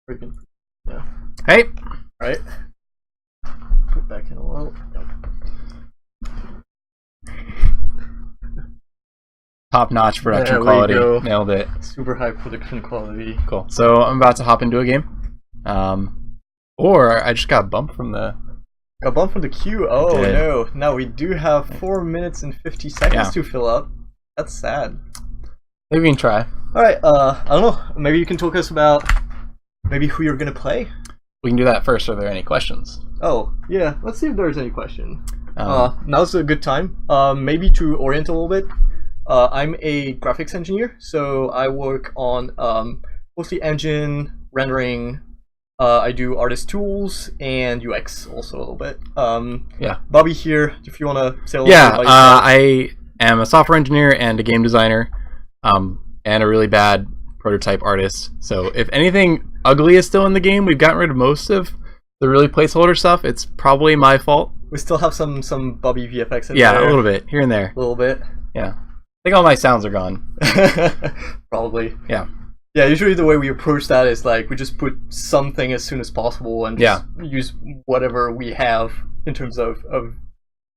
Freaking. Yeah. Hey. Right. Put back in a little. Top-notch production There we quality. go. Nailed it. Super high production quality. Cool. So I'm about to hop into a game. Or I just got bumped from the... Got bumped from the queue. Oh no. Now we do have 4 minutes and 50 seconds to fill up. That's sad. Maybe we can try. Alright, I don't know. Maybe you can talk us about maybe who you're gonna play? We can do that first. Are there any questions? Oh, yeah. Let's see if there's any question. Now's a good time. Maybe to orient a little bit. I'm a graphics engineer, so I work on mostly engine, rendering. I do artist tools and UX also a little bit. Yeah. Bobby here, if you want to say a little bit about yourself. I am a software engineer and a game designer, and a really bad prototype artist. So if anything ugly is still in the game, we've gotten rid of most of the really placeholder stuff. It's probably my fault. We still have some Bobby VFX in there. Yeah, a little bit, here and there. A little bit. Yeah. I think all my sounds are gone. Probably. Yeah. Yeah, usually the way we approach that is like we just put something as soon as possible and just use whatever we have in terms of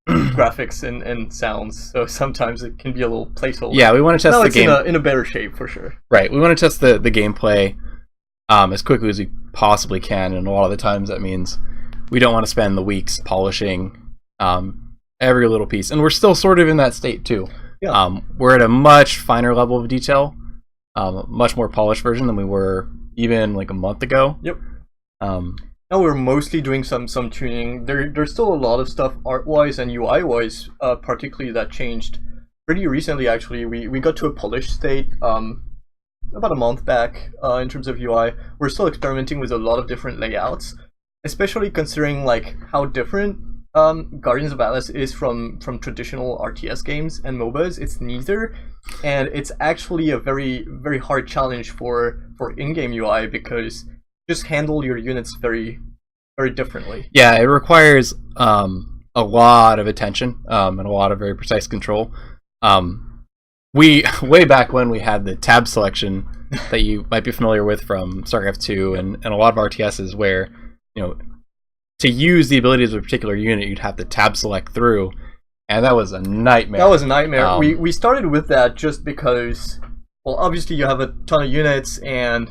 graphics and sounds. So sometimes it can be a little placeholder. Yeah, we want to test the game in a better shape for sure. Right, we want to test the gameplay as quickly as we possibly can, and a lot of the times that means we don't want to spend the weeks polishing every little piece, and we're still sort of in that state too. Yeah. We're at a much finer level of detail. Much more polished version than we were even like a month ago. Yep. Now we're mostly doing some tuning. There's still a lot of stuff art-wise and UI-wise, particularly that changed pretty recently. Actually, we got to a polished state about a month back in terms of UI. We're still experimenting with a lot of different layouts, especially considering like how different Guardians of Atlas is from traditional RTS games and MOBAs. It's neither, and it's actually a very hard challenge for in-game UI because you just handle your units very differently. Yeah, it requires a lot of attention and a lot of very precise control. We way back when we had the tab selection that you might be familiar with from StarCraft 2 and a lot of RTSs where, you know, to use the abilities of a particular unit, you'd have to tab select through, and that was a nightmare. That was a nightmare. We started with that just because, well, obviously you have a ton of units, and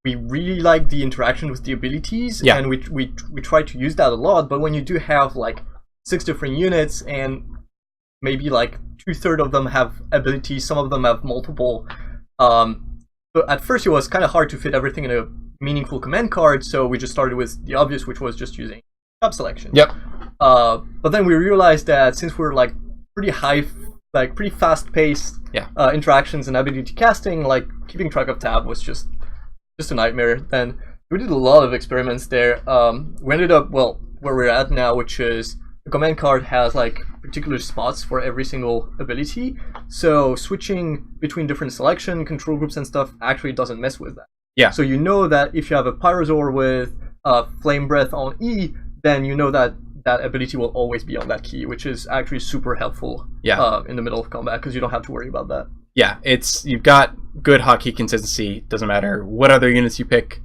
we really like the interaction with the abilities, and we try to use that a lot. But when you do have like 6 different units, and maybe like 2/3 of them have abilities, some of them have multiple. But at first it was kind of hard to fit everything in a meaningful command card, so we just started with the obvious, which was just using tab selection. Yep. But then we realized that since we're like pretty fast-paced interactions and ability casting, like keeping track of tab was just a nightmare. Then we did a lot of experiments there. We ended up where we're at now, which is the command card has like particular spots for every single ability. So switching between different selection, control groups and stuff actually doesn't mess with that. Yeah. So you know that if you have a Pyrosaur with Flame Breath on E, then you know that that ability will always be on that key, which is actually super helpful in the middle of combat because you don't have to worry about that. Yeah, you've got good hotkey consistency. Doesn't matter what other units you pick.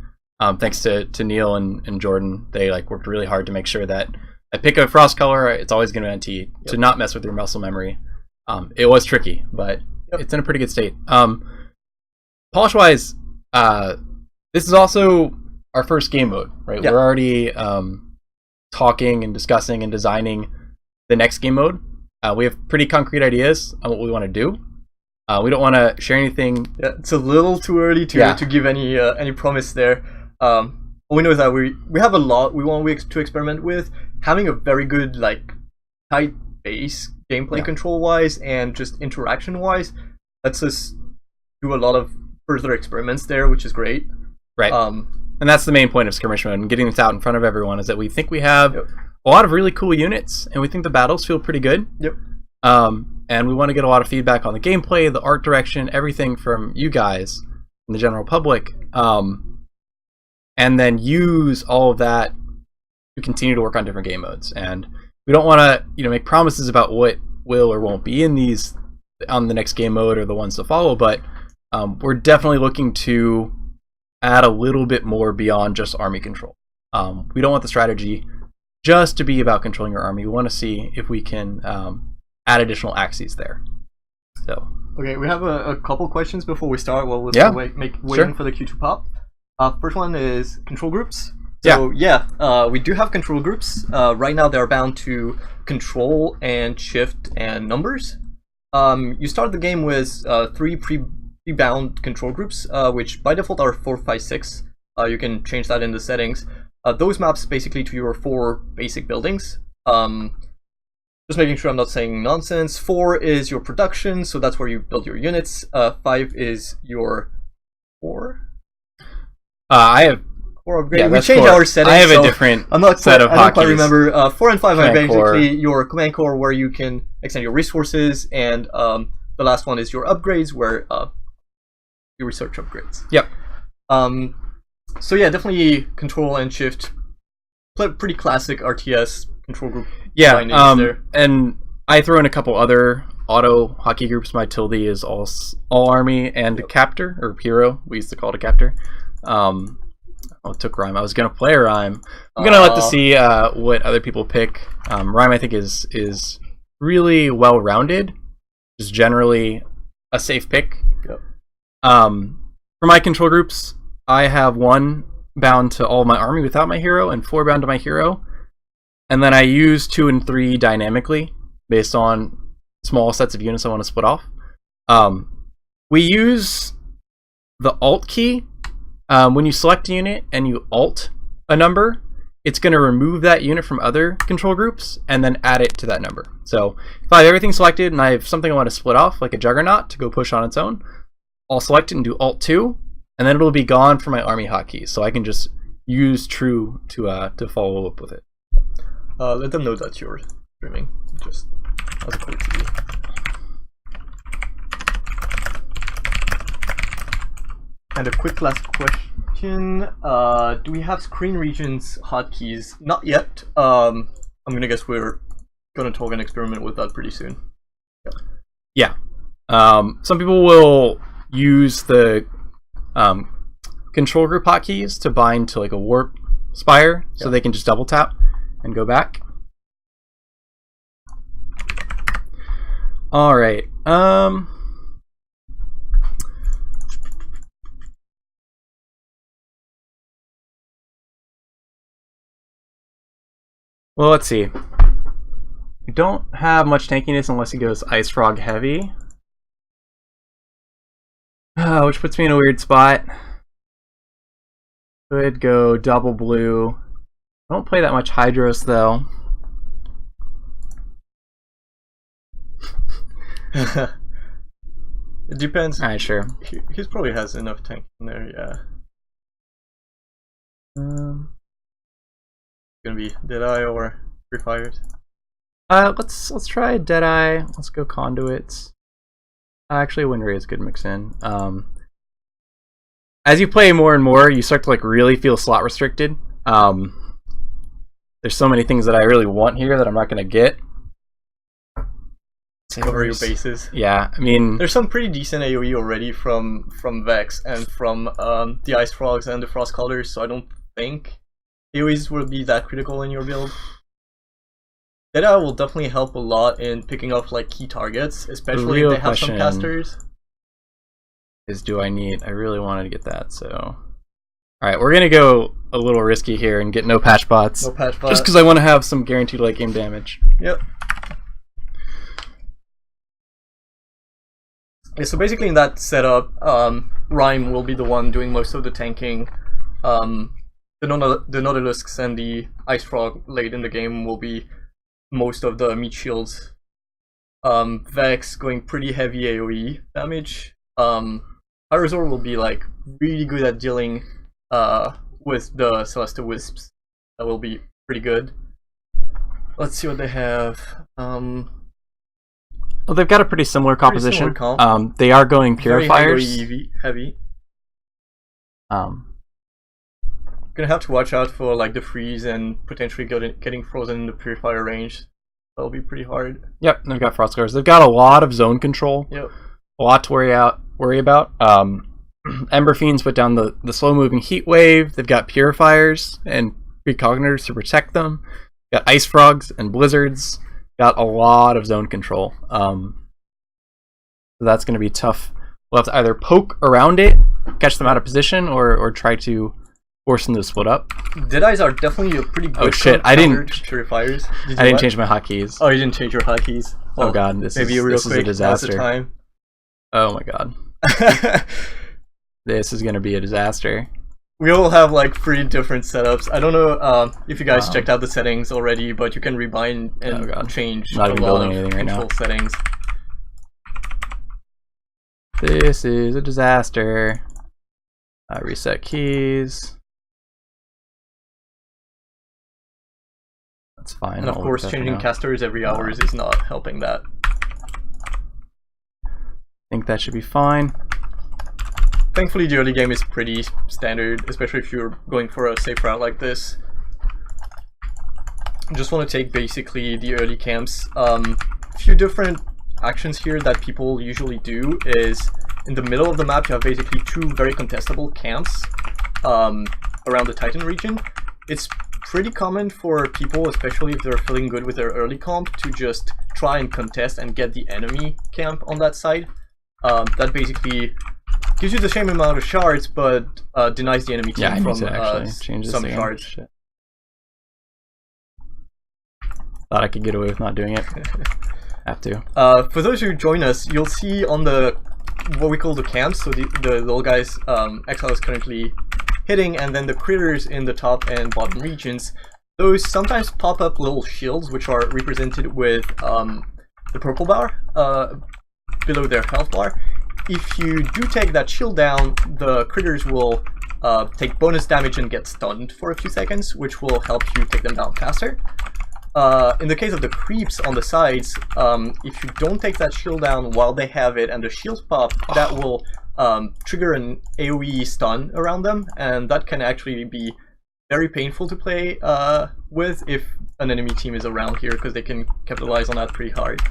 Thanks to Neil and Jordan, they like worked really hard to make sure that I pick a frost color, it's always going to NT to not mess with your muscle memory. It was tricky, but it's in a pretty good state. Polish-wise, this is also our first game mode, right? We're already talking and discussing and designing the next game mode. We have pretty concrete ideas on what we want to do. We don't want to share anything. Yeah, it's a little too early to give any promise there. All we know is that we have a lot we want to experiment with. Having a very good like tight base gameplay control wise and just interaction wise lets us do a lot of further experiments there, which is great. Right. And that's the main point of skirmish mode and getting this out in front of everyone, is that we think we have a lot of really cool units, and we think the battles feel pretty good. Yep. And we want to get a lot of feedback on the gameplay, the art direction, everything from you guys and the general public, and then use all of that to continue to work on different game modes. And we don't want to, make promises about what will or won't be in these on the next game mode or the ones to follow, but we're definitely looking to add a little bit more beyond just army control. We don't want the strategy just to be about controlling your army. We want to see if we can add additional axes there. So okay, we have a couple questions before we start. Well, we're Yeah. waiting for the queue to pop. First one is control groups. Yeah. So we do have control groups. Right now they're bound to control and shift and numbers. You start the game with 3 pre-bound control groups, which by default are 4, 5, 6. You can change that in the settings. Those maps basically to your 4 basic buildings. Just making sure I'm not saying nonsense. 4 is your production, so that's where you build your units. 5 is your core. I have. Core upgrade. Yeah, we that's changed core. our settings. I have so a different I'm not set of I don't quite hotkeys. remember. 4 and 5 are Command core. basically your command core, where you can extend your resources, and the last one is your upgrades, where you research upgrades. Yep. So yeah, definitely control and shift. Pretty classic RTS control group. Yeah. bindings there. And I throw in a couple other auto hockey groups. My tilde is all army and captor or hero. We used to call it a captor. It took rhyme. I was gonna play a rhyme. I'm gonna let to see what other people pick. Rhyme I think is really well rounded. Just generally a safe pick. Yep. For my control groups, I have 1 bound to all of my army without my hero and 4 bound to my hero, and then I use 2 and 3 dynamically based on small sets of units I want to split off. We use the Alt key. When you select a unit and you Alt a number, it's going to remove that unit from other control groups and then add it to that number. So if I have everything selected and I have something I want to split off, like a Juggernaut, to go push on its own, I'll select it and do Alt 2, and then it'll be gone from my army hotkeys. So I can just use True to follow up with it. Let them know that you're streaming, just as a courtesy. And a quick last question: do we have screen regions hotkeys? Not yet. I'm gonna guess we're gonna talk and experiment with that pretty soon. Yeah. Some people will use the control group hotkeys to bind to like a warp spire, so they can just double tap and go back. All right. Well, let's see. We don't have much tankiness unless he goes Ice Frog heavy. Which puts me in a weird spot. Could go double blue. I don't play that much Hydros though. It depends. Alright, sure. He probably has enough tank in there, yeah. Gonna be Deadeye or Free Fires? Let's try Deadeye. Let's go Conduits. Actually, Windray is a good mix in. As you play more and more, you start to like really feel slot restricted. There's so many things that I really want here that I'm not gonna get. Cover your bases. Yeah, I mean, there's some pretty decent AoE already from Vex and from the Ice Frogs and the Frost Callers, so I don't think AoEs will be that critical in your build. Deadeye will definitely help a lot in picking up like key targets, especially if they have some casters. I really wanted to get that, so. Alright, we're gonna go a little risky here and get no patch bots. No patch bots. Just because I want to have some guaranteed late game damage. Yep. Yeah, so basically in that setup, Rhyme will be the one doing most of the tanking. The Nautilusks and the Ice Frog late in the game will be most of the meat shields. Vex going pretty heavy AoE damage. Pyrosaur will be like really good at dealing with the Celestial Wisps. That will be pretty good. Let's see what they have. Well, they've got a pretty similar composition. They are going Purifiers. Very heavy. Gonna have to watch out for like the freeze and potentially getting frozen in the Purifier range. That'll be pretty hard. Yep, they've got Frost Callers. They've got a lot of zone control. Yep. A lot to worry about. Ember Fiends put down the slow-moving heat wave. They've got purifiers and precognitors to protect them. Got ice frogs and blizzards. Got a lot of zone control. So that's going to be tough. We'll have to either poke around it, catch them out of position, or try to force them to split up. Deadeyes are definitely a pretty good. Oh shit! I didn't. Purifiers. I didn't change my hotkeys. Oh, you didn't change your hotkeys. Well, oh god, this is a disaster. Oh my god. This is gonna be a disaster. We all have like 3 different setups. I don't know if you guys checked out the settings already, but you can rebind and change Not even building anything right now. Settings. This is a disaster. Reset keys. That's fine. And of course, changing casters every hour is not helping that. I think that should be fine. Thankfully, the early game is pretty standard, especially if you're going for a safe route like this. Just want to take basically the early camps. A few different actions here that people usually do is in the middle of the map you have basically 2 very contestable camps around the Titan region. It's pretty common for people, especially if they're feeling good with their early comp, to just try and contest and get the enemy camp on that side. That basically gives you the same amount of shards, but denies the enemy team from some shards. Shit. Thought I could get away with not doing it. Have to. For those who join us, you'll see on the what we call the camps, so the little guys Exile is currently hitting, and then the critters in the top and bottom regions. Those sometimes pop up little shields, which are represented with the purple bar below their health bar. If you do take that shield down, the critters will take bonus damage and get stunned for a few seconds, which will help you take them down faster. In the case of the creeps on the sides, if you don't take that shield down while they have it and the shields pop, that will trigger an AoE stun around them, and that can actually be very painful to play with if an enemy team is around here, because they can capitalize on that pretty hard.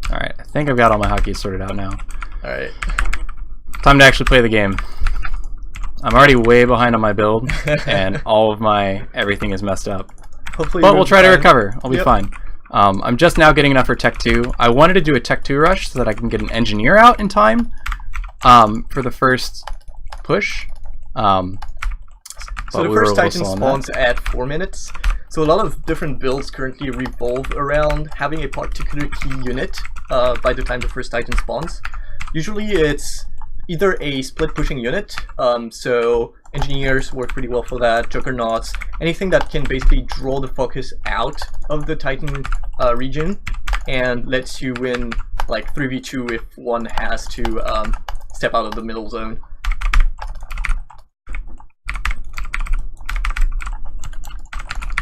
Alright, I think I've got all my hotkeys sorted out now. Alright. Time to actually play the game. I'm already way behind on my build, and all of my everything is messed up. Hopefully, but we'll try to recover. I'll be fine. I'm just now getting enough for Tech 2. I wanted to do a Tech 2 rush so that I can get an engineer out in time for the first push. So the first Titan spawns at 4 minutes. So a lot of different builds currently revolve around having a particular key unit by the time the first Titan spawns. Usually it's either a split pushing unit, so engineers work pretty well for that, juggernauts, anything that can basically draw the focus out of the Titan region and lets you win like 3v2 if one has to step out of the middle zone.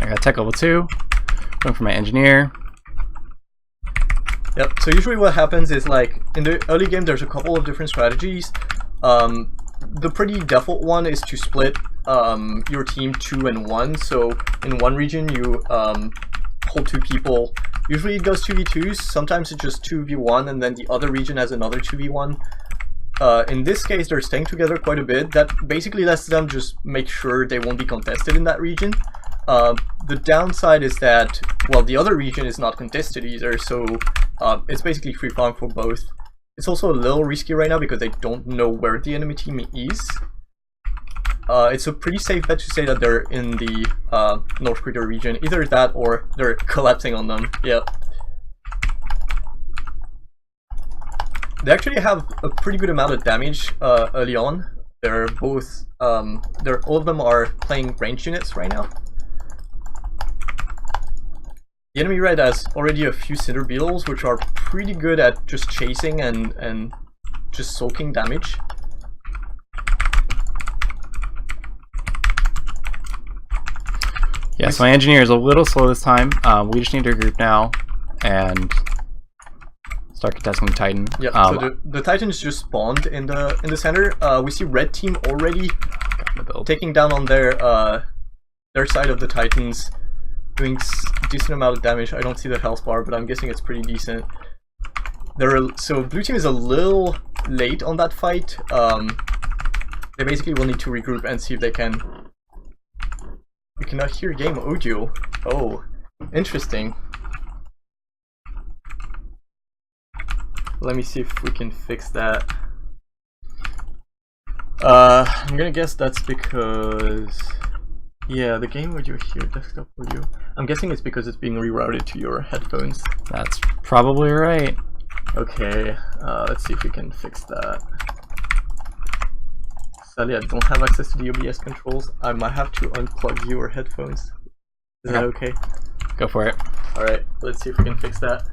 I got tech level 2, going for my engineer. Yep, so usually what happens is, like, in the early game there's a couple of different strategies. The pretty default one is to split your team 2 and 1, so in one region you hold 2 people. Usually it goes 2v2s, sometimes it's just 2v1 and then the other region has another 2v1. In this case they're staying together quite a bit. That basically lets them just make sure they won't be contested in that region. The downside is that, well, the other region is not contested either, so it's basically free farm for both. It's also a little risky right now because they don't know where the enemy team is. It's a pretty safe bet to say that they're in the North Critter region. Either that or they're collapsing on them. Yep. They actually have a pretty good amount of damage early on. They're both, all of them are playing ranged units right now. The enemy red has already a few Cinder Beetles, which are pretty good at just chasing and just soaking damage. Yeah, so my engineer is a little slow this time. We just need to regroup now and start contesting the Titan. Yep, so the Titans just spawned in the center. We see red team already taking down on their side of the Titans, doing a decent amount of damage. I don't see the health bar, but I'm guessing it's pretty decent. So blue team is a little late on that fight. They basically will need to regroup and see if they can. We cannot hear game audio. Oh, interesting. Let me see if we can fix that. I'm gonna guess that's because, yeah, the game audio here, desktop audio. I'm guessing it's because it's being rerouted to your headphones. That's probably right. Okay, let's see if we can fix that. Sadly, I don't have access to the OBS controls. I might have to unplug your headphones. Is that okay? Go for it. Alright, let's see if we can fix that.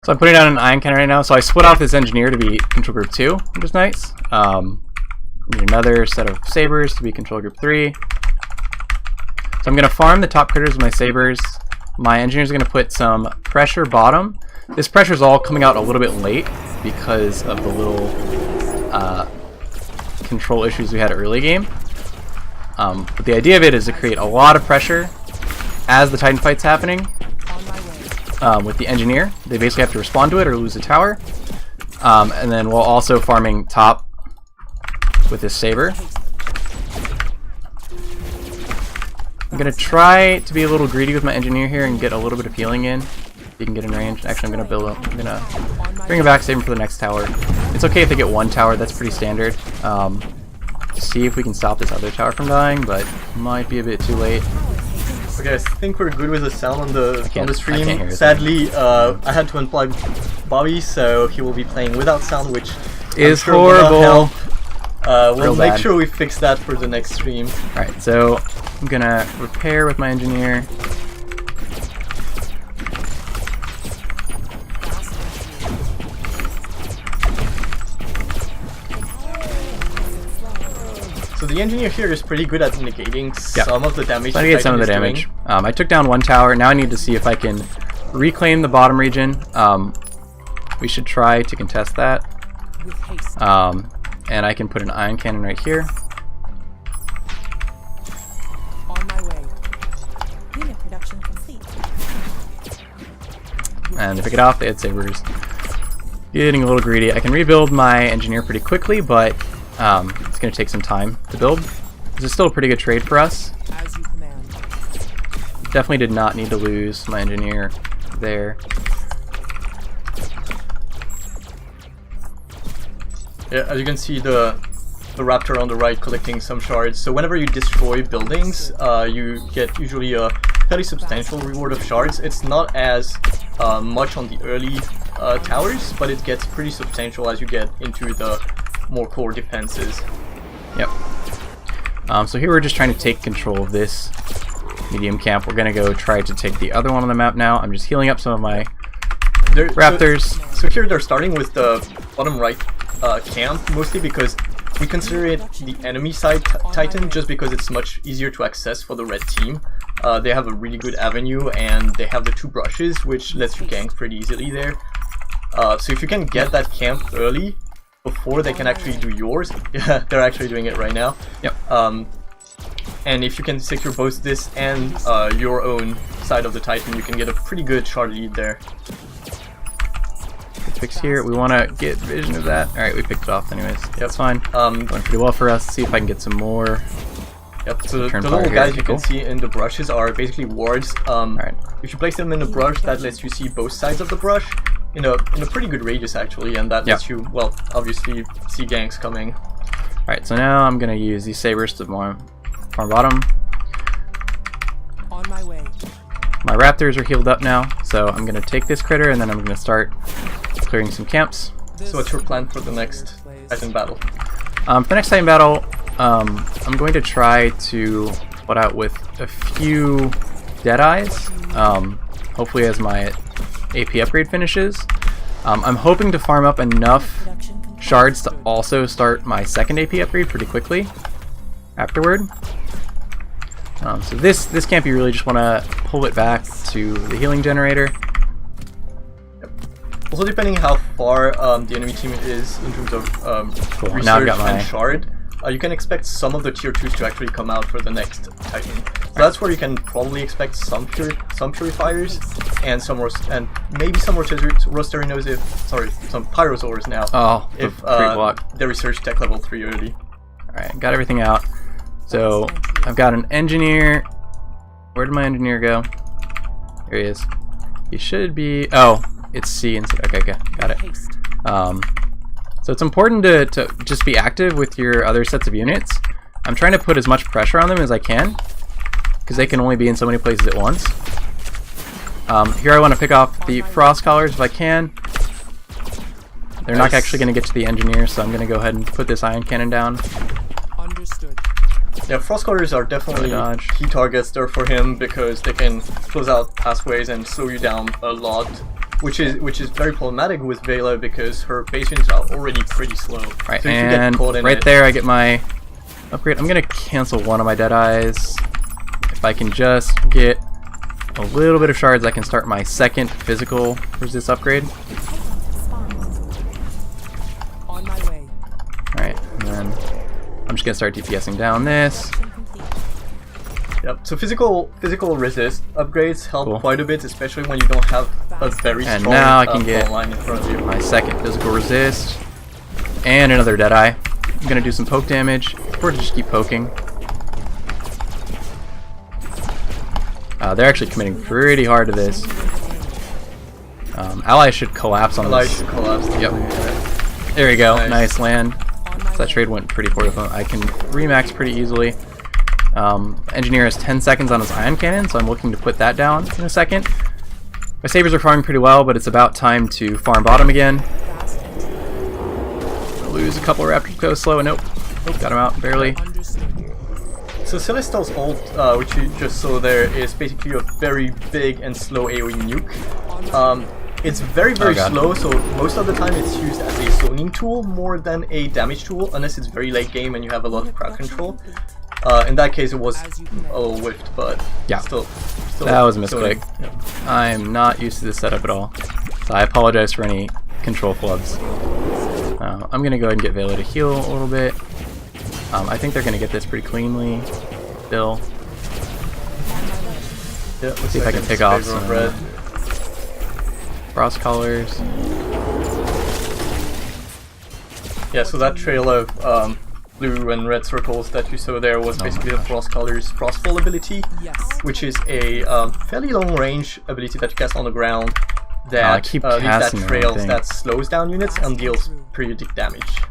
So I'm putting down an ion cannon right now. So I split off this engineer to be control group 2, which is nice. Need another set of sabers to be control group 3. So I'm going to farm the top critters with my sabers. My engineer is going to put some pressure bottom. This pressure is all coming out a little bit late because of the little control issues we had early game. But the idea of it is to create a lot of pressure as the Titan fight's happening. With the engineer, they basically have to respond to it or lose a tower. And then while also farming top with this saber. I'm gonna try to be a little greedy with my engineer here and get a little bit of healing in. If you can get in range. Actually, I'm gonna bring a back saber for the next tower. It's okay if they get one tower. That's pretty standard. See if we can stop this other tower from dying, but might be a bit too late. Okay, I think we're good with the sound on the stream. Sadly, I had to unplug Bobby, so he will be playing without sound, which is horrible. We'll make sure we fix that for the next stream. Alright, so I'm gonna repair with my engineer. So the engineer here is pretty good at negating some of the damage. I get some of the damage. I took down one tower. Now I need to see if I can reclaim the bottom region. We should try to contest that. And I can put an ion cannon right here. On my way. Unit production complete. And to pick it off, they had sabers. Getting a little greedy. I can rebuild my engineer pretty quickly, but it's going to take some time to build. This is still a pretty good trade for us. As you command. Definitely did not need to lose my engineer there. Yeah, as you can see, the raptor on the right collecting some shards. So whenever you destroy buildings, you get usually a fairly substantial reward of shards. It's not as much on the early towers, but it gets pretty substantial as you get into the more core defenses. Yep. So here we're just trying to take control of this medium camp. We're going to go try to take the other one on the map now. I'm just healing up some of my raptors. So here they're starting with the bottom right camp, mostly because we consider it the enemy side Titan, just because it's much easier to access for the red team. They have a really good avenue, and they have the 2 brushes, which lets you gank pretty easily there. So if you can get that camp early, before they can actually do yours, yeah, they're actually doing it right now. Yep. And if you can secure both this and your own side of the Titan, you can get a pretty good shard lead there. Fix here. We want to get vision of that. Alright, we picked it off anyways. Yep, it's fine. Going pretty well for us. See if I can get some more. Yep, so the little guys you can see in the brushes are basically wards. Alright. If you place them in a brush, that lets you see both sides of the brush in a pretty good radius actually, and that lets you, well, obviously see ganks coming. Alright, so now I'm going to use these sabers to farm bottom. On my way. My raptors are healed up now, so I'm going to take this critter and then I'm going to start clearing some camps. So what's your plan for the next Titan battle? For the next Titan battle, I'm going to try to put out with a few Deadeyes, hopefully as my AP upgrade finishes. I'm hoping to farm up enough shards to also start my second AP upgrade pretty quickly afterward. So this camp, you really just want to pull it back to the healing generator. Also, depending how far the enemy team is in terms of research now I've got and shard, you can expect some of the tier 2s to actually come out for the next Titan. So that's where you can probably expect some purifiers and some and maybe some Rosterinos some Pyrosaurs now. Oh, if they research tech level 3 early. Alright, got everything out. So I've got an engineer. Where did my engineer go? Here he is. He should be. Oh, it's C instead. Okay, got it. So it's important to just be active with your other sets of units. I'm trying to put as much pressure on them as I can, because they can only be in so many places at once. Here I want to pick off the frost collars if I can. They're not actually going to get to the engineer, so I'm going to go ahead and put this ion cannon down. Understood. Yeah, frost collars are definitely key targets there for him because they can close out pathways and slow you down a lot, which is very problematic with Vela because her base units are already pretty slow. Right, so and right there I get my upgrade. I'm going to cancel one of my Deadeyes. If I can just get a little bit of shards, I can start my second physical resist upgrade. On my way. Alright, and then I'm just going to start DPSing down this. Yep, so physical resist upgrades help quite a bit, especially when you don't have a very strong and now I can get line in front of you. My second physical resist and another Deadeye. I'm going to do some poke damage, or just keep poking. They're actually committing pretty hard to this. Allies should collapse on Allies this. should collapse. Yep. There we go. Nice land. So that trade went pretty poorly. I can remax pretty easily. Engineer has 10 seconds on his ion cannon, so I'm looking to put that down in a second. My sabers are farming pretty well, but it's about time to farm bottom again. I'll lose a couple of raptors go slow. Nope. Got him out barely. So Celestial's ult, which you just saw there, is basically a very big and slow AoE nuke. It's very slow, so most of the time it's used as a zoning tool more than a damage tool, unless it's very late game and you have a lot of crowd control. In that case it was a little whiffed, but yeah, still that was a misclick. Yeah. I'm not used to this setup at all, so I apologize for any control flubs. I'm going to go ahead and get Vela to heal a little bit. I think they're going to get this pretty cleanly still. Yeah, let's see if I can pick off some red frost collars. Yeah, so that trail of blue and red circles that you saw there was basically the frost collars frostfall ability, which is a fairly long range ability that you cast on the ground that leaves that trail that slows down units and deals periodic damage.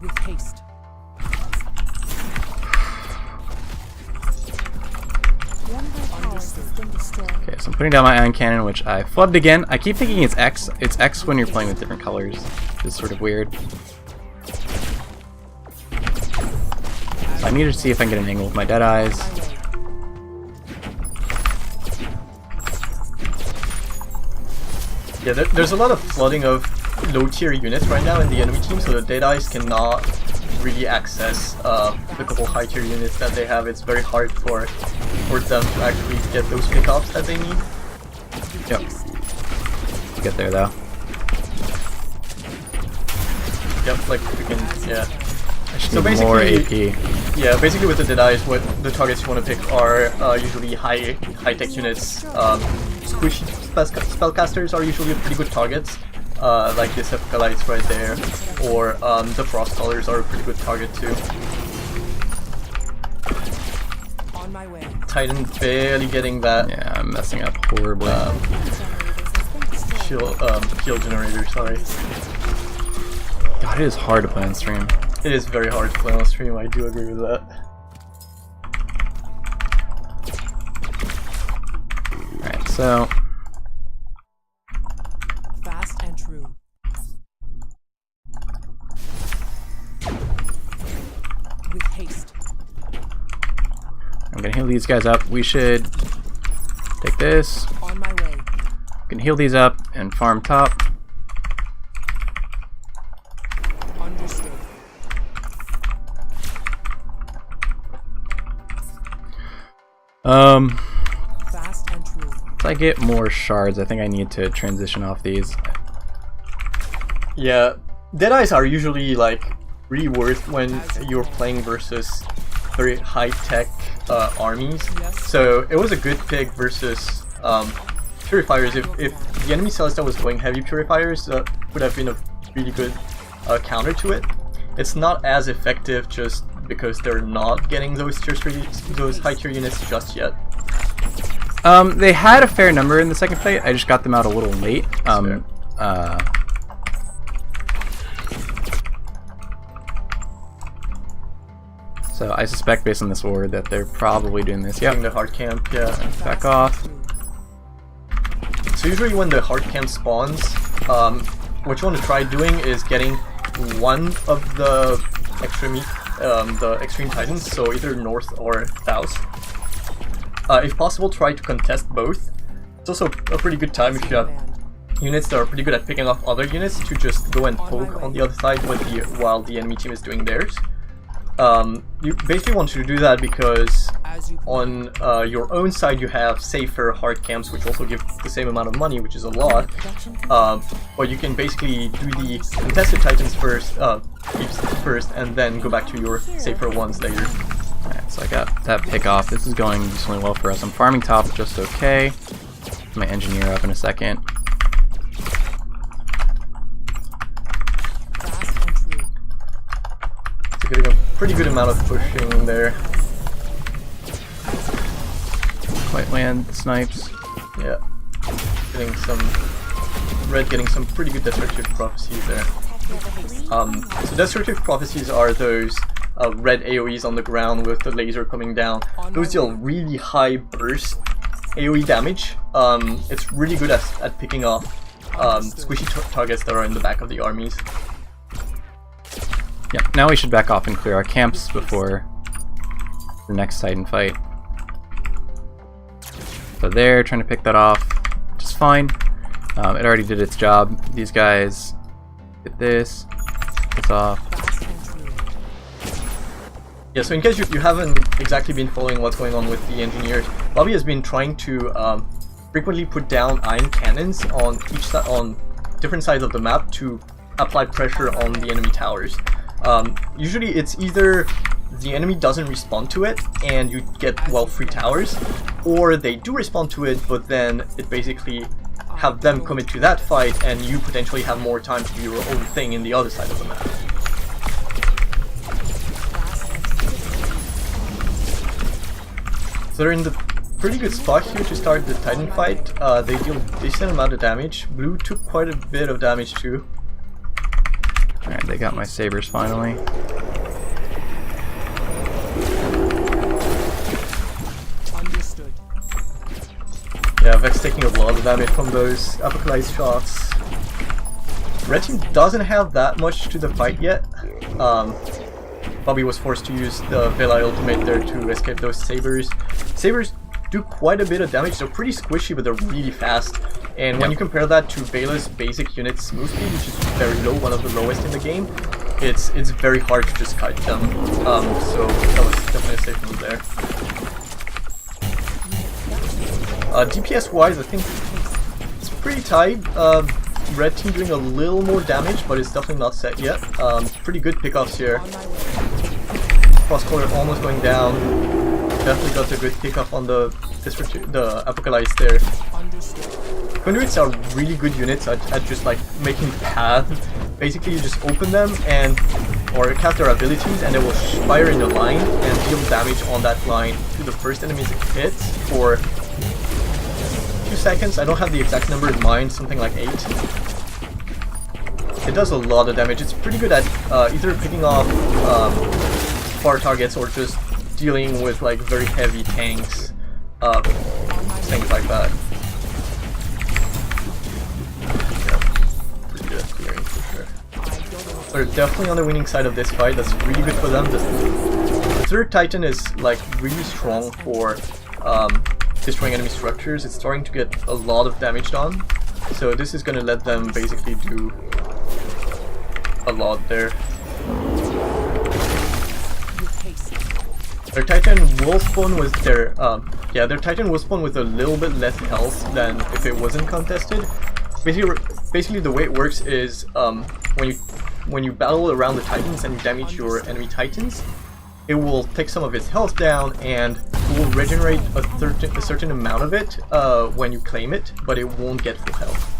With haste. Okay, so I'm putting down my ion cannon, which I flubbed again. I keep thinking it's X. It's X when you're playing with different colors. It's sort of weird. So I need to see if I can get an angle with my Deadeyes. Yeah, there's a lot of flooding of low tier units right now in the enemy team, so the Deadeyes cannot really access the couple high tier units that they have. It's very hard for them to actually get those pickups that they need. Yep. Get there though. Yep, like we can, yeah. So basically, more AP. Yeah, basically with the Deadeyes, what the targets you want to pick are usually high-tech units. Squishy spellcasters are usually pretty good targets, like the Sepcalites right there, or the Frost Callers are a pretty good target too. On my way. Titan barely getting that. Yeah, I'm messing up horribly. Heal generator, sorry. God, it is hard to play on stream. It is very hard to play on stream, I do agree with that. Alright, so... Fast and true. With haste. I'm gonna heal these guys up. We should take this. On my way. We can heal these up and farm top. Understood. Fast and true. If I get more shards, I think I need to transition off these. Yeah, Deadeyes are usually like really worth when you're playing versus very high-tech armies. So it was a good pick versus purifiers. If the enemy Celesta was going heavy purifiers, would have been a really good counter to it. It's not as effective just because they're not getting those those high tier units just yet. They had a fair number in the second fight. I just got them out a little late. So I suspect, based on this ward, that they're probably doing this. Getting Yep. the hard camp, yeah. Back off. So usually when the hard camp spawns, what you want to try doing is getting one of the extreme titans, so either north or south. If possible, try to contest both. It's also a pretty good time if you have units that are pretty good at picking off other units to just go and poke on the other side while the enemy team is doing theirs. You basically want to do that because on your own side you have safer hard camps, which also give the same amount of money, which is a lot. But you can basically do the contested titans first, and then go back to your safer ones later. Alright, so I got that pick off. This is going decently well for us. I'm farming top just okay. My engineer up in a second. So getting a pretty good amount of pushing there. Quite land the snipes. Yeah. Getting some red getting some pretty good destructive prophecies there. So destructive prophecies are those red AoEs on the ground with the laser coming down. Those deal really high burst AoE damage. It's really good at picking off squishy targets that are in the back of the armies. Yeah, now we should back off and clear our camps before the next Titan fight. So they're trying to pick that off, which is fine. It already did its job. These guys get this off. Yeah, so in case you haven't exactly been following what's going on with the engineers, Bobby has been trying to frequently put down iron cannons on on different sides of the map to apply pressure on the enemy towers. Usually it's either the enemy doesn't respond to it and you get, well, free towers, or they do respond to it, but then it basically have them commit to that fight and you potentially have more time to do your own thing in the other side of the map. So they're in the pretty good spot here to start the Titan fight. They deal a decent amount of damage. Blue took quite a bit of damage too. Alright, they got my sabers finally. Understood. Yeah, Vex taking a lot of damage from those apocalypse shots. Red team doesn't have that much to the fight yet. Bobby was forced to use the Vela ultimate there to escape those sabers. Sabers do quite a bit of damage. They're pretty squishy, but they're really fast. And when you compare that to Vela's basic unit smooth speed, which is very low, one of the lowest in the game, it's very hard to just kite them. So that was definitely a safe move there. DPS wise, I think it's pretty tight. Red team doing a little more damage, but it's definitely not set yet. Pretty good pickoffs here. Cross-color almost going down. Definitely got a good pickup on the Apocalypse there. Conduits are really good units at just like making paths. Basically you just open them or cast their abilities and they will fire in a line and deal damage on that line to the first enemy's hit for a few seconds. I don't have the exact number in mind, something like 8. It does a lot of damage. It's pretty good at either picking off far targets or just dealing with like very heavy tanks, things like that. Pretty good at clearing for sure. They're definitely on the winning side of this fight. That's really good for them. The third Titan is like really strong for destroying enemy structures. It's starting to get a lot of damage done, so this is going to let them basically do a lot there. Their Titan will spawn with their their Titan will spawn with a little bit less health than if it wasn't contested. Basically the way it works is when you when you battle around the Titans and you damage your enemy Titans, it will take some of its health down and it will regenerate a certain amount of it when you claim it, but it won't get full health.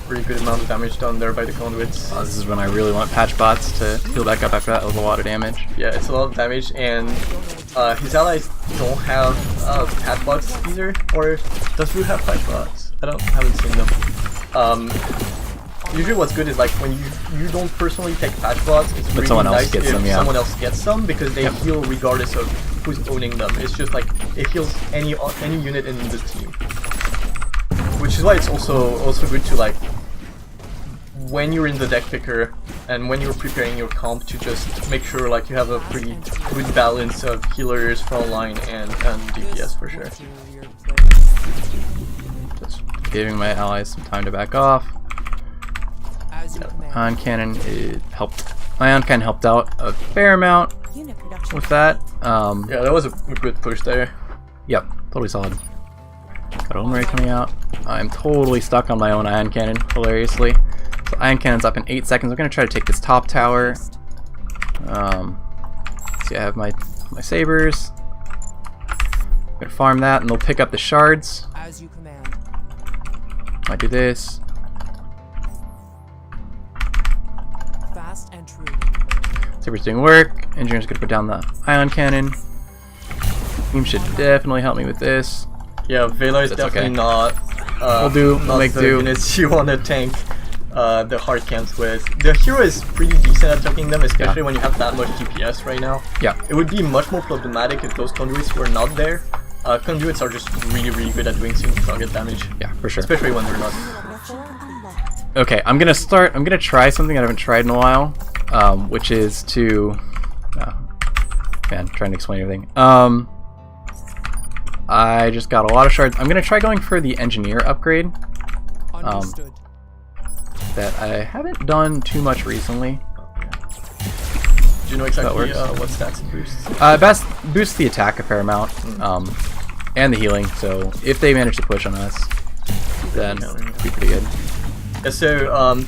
Pretty good amount of damage done there by the conduits. This is when I really want patch bots to heal back up after that. That was a lot of damage. Yeah, it's a lot of damage, and his allies don't have patch bots either. Or does Blue have patch bots? Haven't seen them. Usually what's good is like when you don't personally take patch bots, it's really someone else nice gets if them, yeah. someone else gets them, because they heal regardless of who's owning them. It's just like it heals any unit in the team. Which is why it's also good to, like, when you're in the deck picker and when you're preparing your comp, to just make sure like you have a pretty good balance of healers, frontline, and DPS for sure. Just giving my allies some time to back off. Ion Cannon helped. Ion Cannon helped out a fair amount with that. Yeah, that was a good push there. Yep, totally solid. Got Omri coming out. I'm totally stuck on my own Ion Cannon, hilariously. So Ion Cannon's up in 8 seconds. I'm gonna try to take this top tower. See, I have my sabers. I'm gonna farm that, and they'll pick up the shards. As you command. I do this. Fast and true. Saber's doing work. Engineer's gonna put down the Ion Cannon. Team should definitely help me with this. Yeah, Vela is definitely not. We'll do. We'll make the do. units you want to tank the hard camps with. The hero is pretty decent at tanking them, especially when you have that much DPS right now. Yeah. It would be much more problematic if those conduits were not there. Conduits are just really good at doing single target damage. Yeah, for sure. Especially when they're not. Okay, I'm gonna try something I haven't tried in a while, which is to, man, trying to explain everything. I just got a lot of shards. I'm gonna try going for the engineer upgrade. Understood. That I haven't done too much recently. Do you know exactly what stats it boosts? Boosts the attack a fair amount, and the healing. So if they manage to push on us, then it'll be pretty good. Yeah, so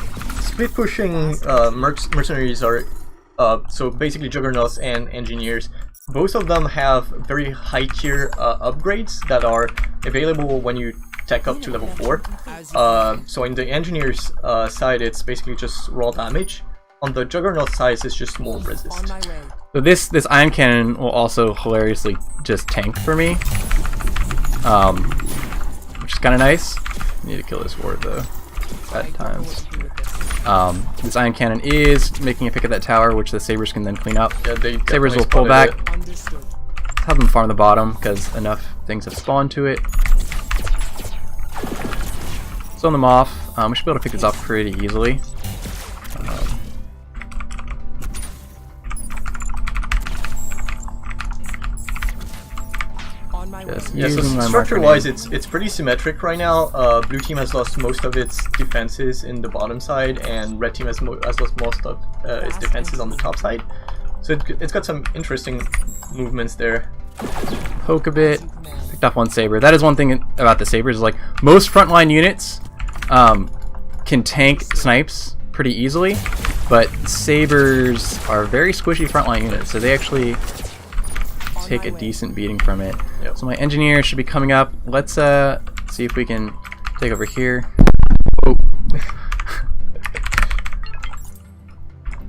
split pushing mercenaries are so basically juggernauts and engineers. Both of them have very high tier upgrades that are available when you tech up to level 4. So in the engineers side, it's basically just raw damage. On the juggernaut side, it's just more resist. On my way. So this Ion Cannon will also hilariously just tank for me, which is kind of nice. Need to kill this ward though at times. This Ion Cannon is making a pick at that tower, which the sabers can then clean up. Yeah, they Sabers will definitely pull back. spotted it. Understood. Have them farm the bottom because enough things have spawned to it. Zone them off. We should be able to pick this off pretty easily. On my way. Just Yeah, so using my structure-wise, marker it's pretty symmetric right now. Blue team has lost most of its defenses in the bottom side, and red team has lost most of its defenses on the top side. So it's got some interesting movements there. name. Poke a bit. Picked off one saber. That is one thing about the sabers, is like most frontline units can tank snipes pretty easily, but sabers are very squishy frontline units, so they actually take a decent beating from it. Yep. So my engineer should be coming up. Let's see if we can take over here. Oh.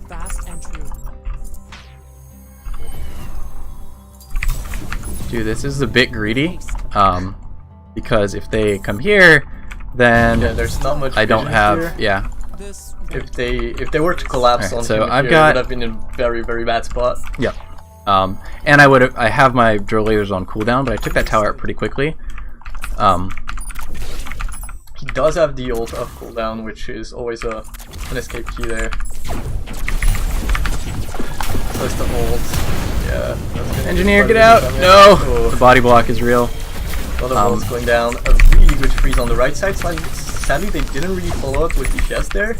Fast and true. Dude, this is a bit greedy, because if they come here, then Yeah, there's not much. I don't vision have. here. Yeah. This If they were to collapse Alright, on so him I've here, got- it would have been in a very bad spot. Yep. And I have my drill lasers on cooldown, but I took that tower out pretty quickly. He does have the ult of cooldown, which is always an escape key there. So it's the ult. Yeah. that's gonna be Engineer, part get of out! the No! Oh, The body block is real. a lot of ults going down. A really good freeze on the right side. Sadly, they didn't really follow up with DPS there,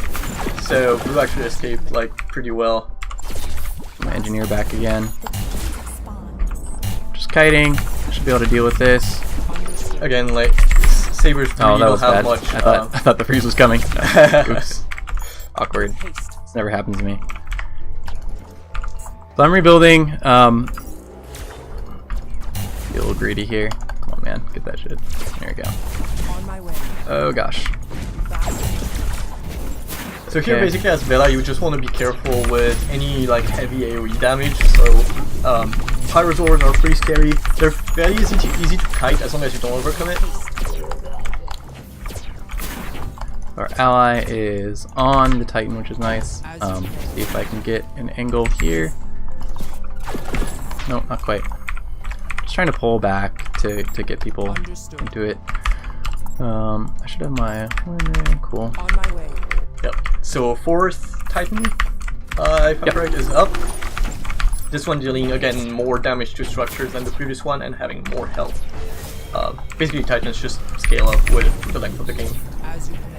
so Blue actually escaped like pretty well. My engineer back again. Just kiting. Should be able to deal with this. Again, like sabers Oh, really that don't was have bad. much. I thought the freeze was coming. Oops. Awkward. Haste. This never happens to me. So I'm rebuilding. Be a little greedy here. Come on, man. Get that shit. There we go. On my way. Oh, gosh. So here, Okay. basically, as Vela, you just want to be careful with any like heavy AoE damage. So pyrosaurs are pretty scary. They're fairly easy to kite as long as you don't overcome it. Our ally is on the Titan, which is nice. See if I can get an angle here. No, not quite. Just trying to pull back to get people Understood. into it. I should have my cool. On my way. Yep. So fourth Titan, if I'm Yep. correct, is up. This one dealing again more damage to structures than the previous one and having more health. Basically, Titans just scale up with the length of the game. As you command.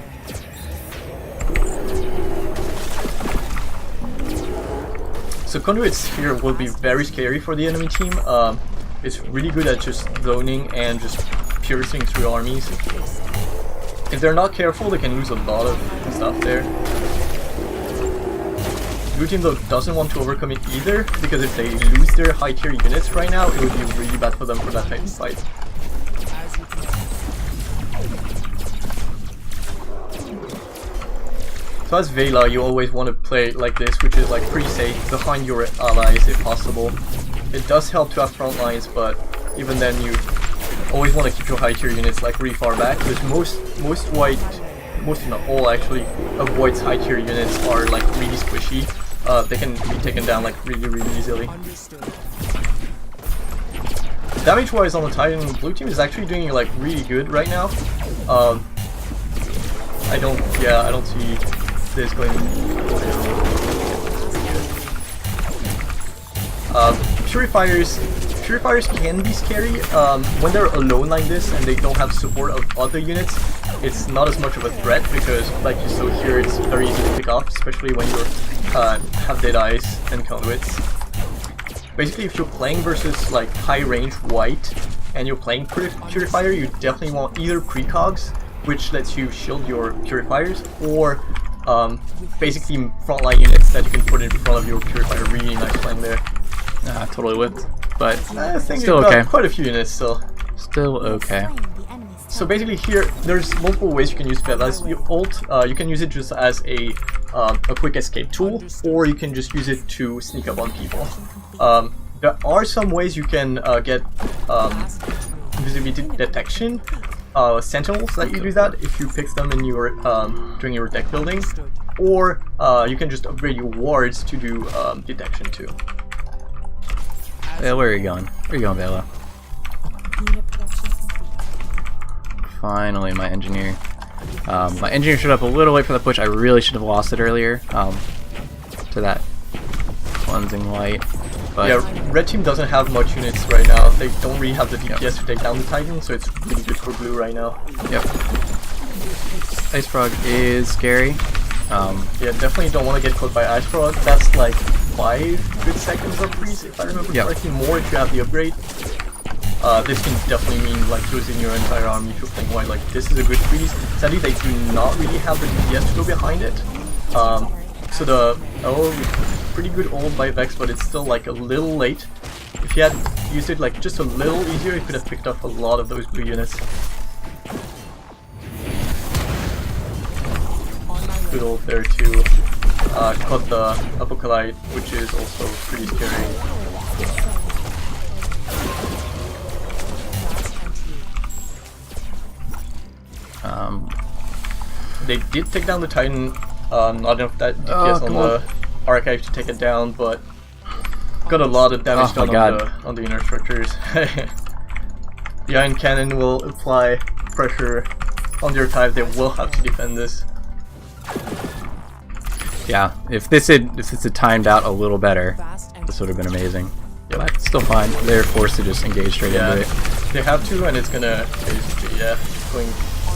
So Conduits here will be very scary for the enemy team. It's really good at just zoning and just piercing through armies. If they're not careful, they can lose a lot of stuff there. Blue team though doesn't want to overcome it either, because if they lose their high tier units right now, it would be really bad for them for that Titan fight. As you command. So as Vela, you always want to play like this, which is like pretty safe behind your allies if possible. It does help to have front lines, but even then you always want to keep your high tier units like really far back, because most white, most if not all actually, of White's high tier units are like really squishy. They can be taken down like really easily. Understood. Damage wise on the Titan, blue team is actually doing like really good right now. I don't see this going. Purifiers can be scary when they're alone like this and they don't have support of other units. It's not as much of a threat because, like you saw here, it's very easy to pick off, especially when you have dead eyes and conduits. Basically, if you're playing versus like high range white and you're playing Purifier, you definitely want either precogs, which lets you shield your Purifiers, or basically frontline units that you can put in front of your Purifier. Really nice playing there. Totally whipped, but I think still you've got okay. quite a few units still. Still okay. So basically here, there's multiple ways you can use Velas. You can use it just as a quick escape tool, or you can just use it to sneak up on people. There are some ways you can get invisibility detection. Sentinels let you do that if you pick them in your during your deck building, or you can just upgrade your wards to do detection too. Vela, where are you going? Where are you going, Vela? Unit production complete. Finally, my engineer. My engineer showed up a little late for the push. I really should have lost it earlier to that cleansing light. But Yeah, red team doesn't have much units right now. They don't really have the DPS to take down the Titan, so it's really good for blue right now. Yep. Ice Frog is scary. Yeah, definitely don't want to get caught by Ice Frog. That's like 5 good seconds of freeze, if I remember correctly. More if you have the upgrade. This can definitely mean like losing your entire army if you're playing white. Like, this is a good freeze. Sadly, they do not really have the DPS to go behind it. So the pretty good ult by Vex, but it's still like a little late. If you had used it like just a little easier, you could have picked up a lot of those blue units. Good ult there too. Caught the Apocalypse, which is also pretty scary. They did take down the Titan. Not enough that DPS on the archive to take it down, but got a lot of damage done on the inner structures. The Iron Cannon will apply pressure on the archive. They will have to defend this. Yeah, if this had timed out a little better, Fast and this would have been amazing. Yeah, but still fine. They're forced to just engage straight into it. They have to, and it's gonna basically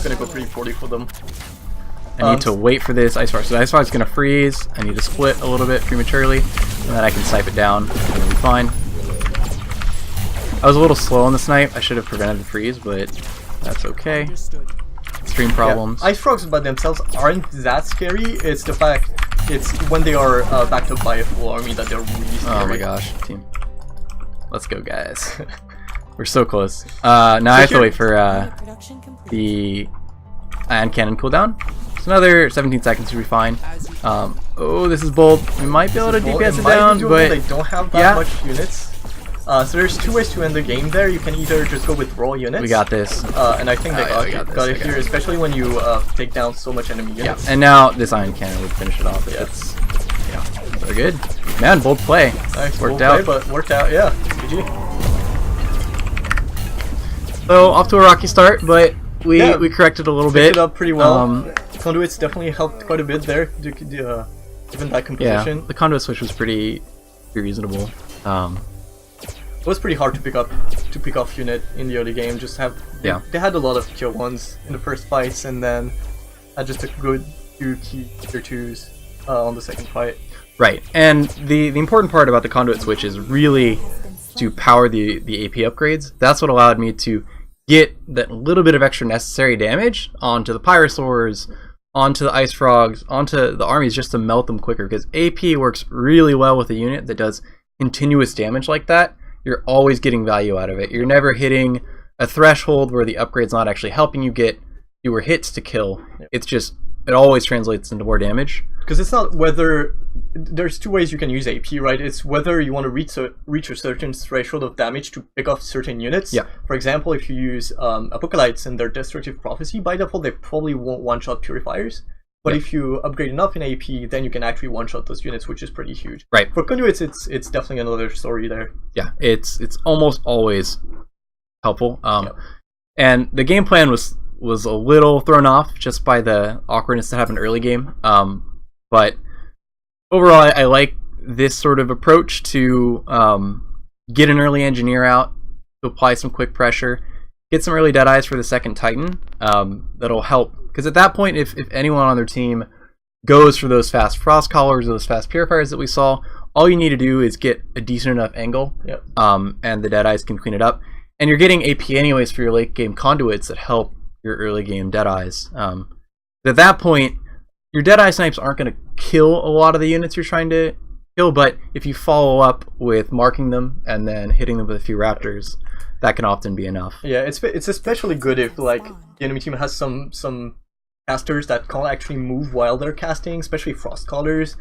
gonna go 340 for them. I need to wait for this Ice Frog. So the Ice Frog's gonna freeze. I need to split a little bit prematurely, and then I can snipe it down, and it'll be fine. I was a little slow on the snipe. I should have prevented the freeze, but That's okay. Understood. Stream problems. Yeah. Ice frogs by themselves aren't that scary. It's the fact it's when they are backed up by a full army that they're really scary. Oh my gosh, team. Let's go, guys. We're so close. Now I have to wait for Unit production complete. the ion cannon cooldown. It's another 17 seconds to be fine. Oh, this is bold. We might be able to DPS it down, but they don't have that much units. So there's two ways to end the game there. You can either just go with raw units. we got this. And I think they Oh, yeah, got it here, especially when you take down so much enemy Yeah, units. and now this ion cannon would finish it off. If it's so good. Man, bold play. Nice, Worked bold out. play, but worked out. Yeah, GG. So off to a rocky start, but we corrected a little Picked bit. it up pretty well. Um, Conduits definitely helped quite a bit there, given that Yeah, composition. the conduit switch was pretty reasonable. It was pretty hard to pick off unit in the early game. They had a lot of tier 1s in the first fights, and then had just a good few key tier 2s on the second fight. Right, and the important part about the conduit switch is really to power the AP upgrades. That's what allowed me to get that little bit of extra necessary damage onto the pyrosaurs, onto the ice frogs, onto the armies, just to melt them quicker, because AP works really well with a unit that does continuous damage like that. You're always getting value out of it. You're never hitting a threshold where the upgrade's not actually helping you get fewer hits to kill. It's just, it always translates into more damage. Because it's not whether... There's two ways you can use AP, right? It's whether you want to reach a certain threshold of damage to pick off certain units. Yeah. For example, if you use Apocalypse and their Destructive Prophecy, by default they probably won't one-shot Purifiers. But if you upgrade enough in AP, then you can actually one-shot those units, which is pretty huge. Right. For Conduits, it's definitely another story there. Yeah, it's almost always helpful. And the game plan was a little thrown off just by the awkwardness that happened early game. But overall, I like this sort of approach to get an early engineer out, to apply some quick pressure, get some early Deadeyes for the second Titan. That'll help, because at that point, if anyone on their team goes for those fast Frost Collars or those fast Purifiers that we saw, all you need to do is get a decent enough angle, and the Deadeyes can clean it up. And you're getting AP anyways for your late game conduits that help your early game Deadeyes. At that point, your Deadeye snipes aren't going to kill a lot of the units you're trying to kill, but if you follow up with marking them and then hitting them with a few Raptors, that can often be enough. Yeah, it's especially good if like the enemy team has some casters that can't actually move while they're casting, especially Frost Callers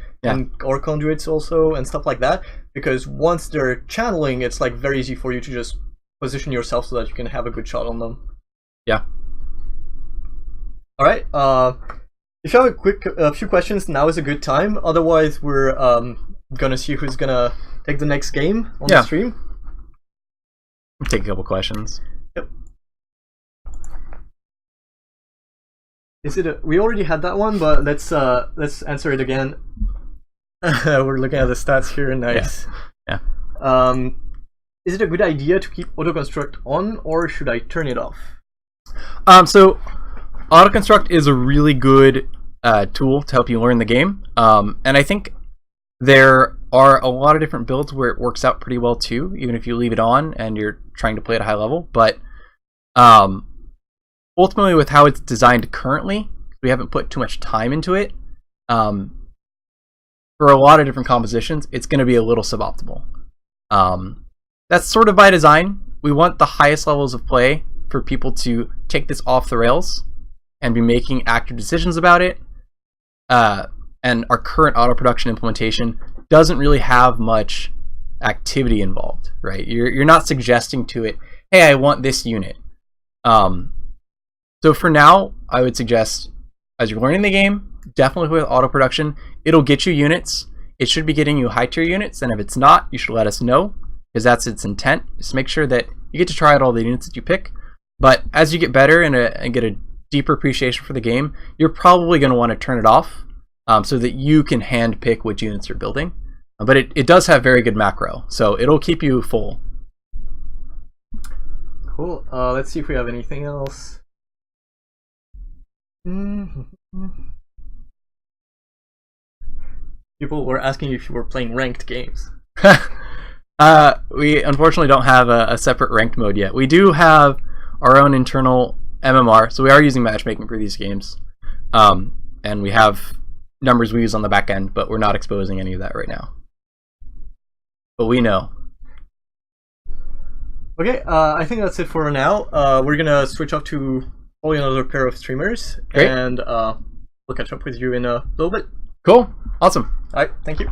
or Conduits also and stuff like that, because once they're channeling, it's like very easy for you to just position yourself so that you can have a good shot on them. Yeah. All right. If you have a few questions, now is a good time. Otherwise, we're gonna see who's gonna take the next game on the stream. Take a couple questions. Yep. Is it? We already had that one, but let's answer it again. We're looking at the stats here. Nice. Yeah. Is it a good idea to keep autoconstruct on, or should I turn it off? So autoconstruct is a really good tool to help you learn the game, and I think there are a lot of different builds where it works out pretty well too, even if you leave it on and you're trying to play at a high level. But ultimately, with how it's designed currently, we haven't put too much time into it. For a lot of different compositions, it's going to be a little suboptimal. That's sort of by design. We want the highest levels of play for people to take this off the rails and be making active decisions about it. And our current auto production implementation doesn't really have much activity involved, right? You're not suggesting to it, hey, I want this unit. So for now, I would suggest, as you're learning the game, definitely with auto production, it'll get you units. It should be getting you high tier units, and if it's not, you should let us know, because that's its intent. Just make sure that you get to try out all the units that you pick. But as you get better and get a deeper appreciation for the game, you're probably going to want to turn it off, so that you can hand pick which units you're building. But it does have very good macro, so it'll keep you full. Cool. Let's see if we have anything else. People were asking if you were playing ranked games. We unfortunately don't have a separate ranked mode yet. We do have our own internal MMR, so we are using matchmaking for these games, and we have numbers we use on the back end, but we're not exposing any of that right now. But we know. Okay, I think that's it for now. We're gonna switch off to probably another pair of streamers, Great. and we'll catch up with you in a little bit. Cool. Awesome. All right, thank you.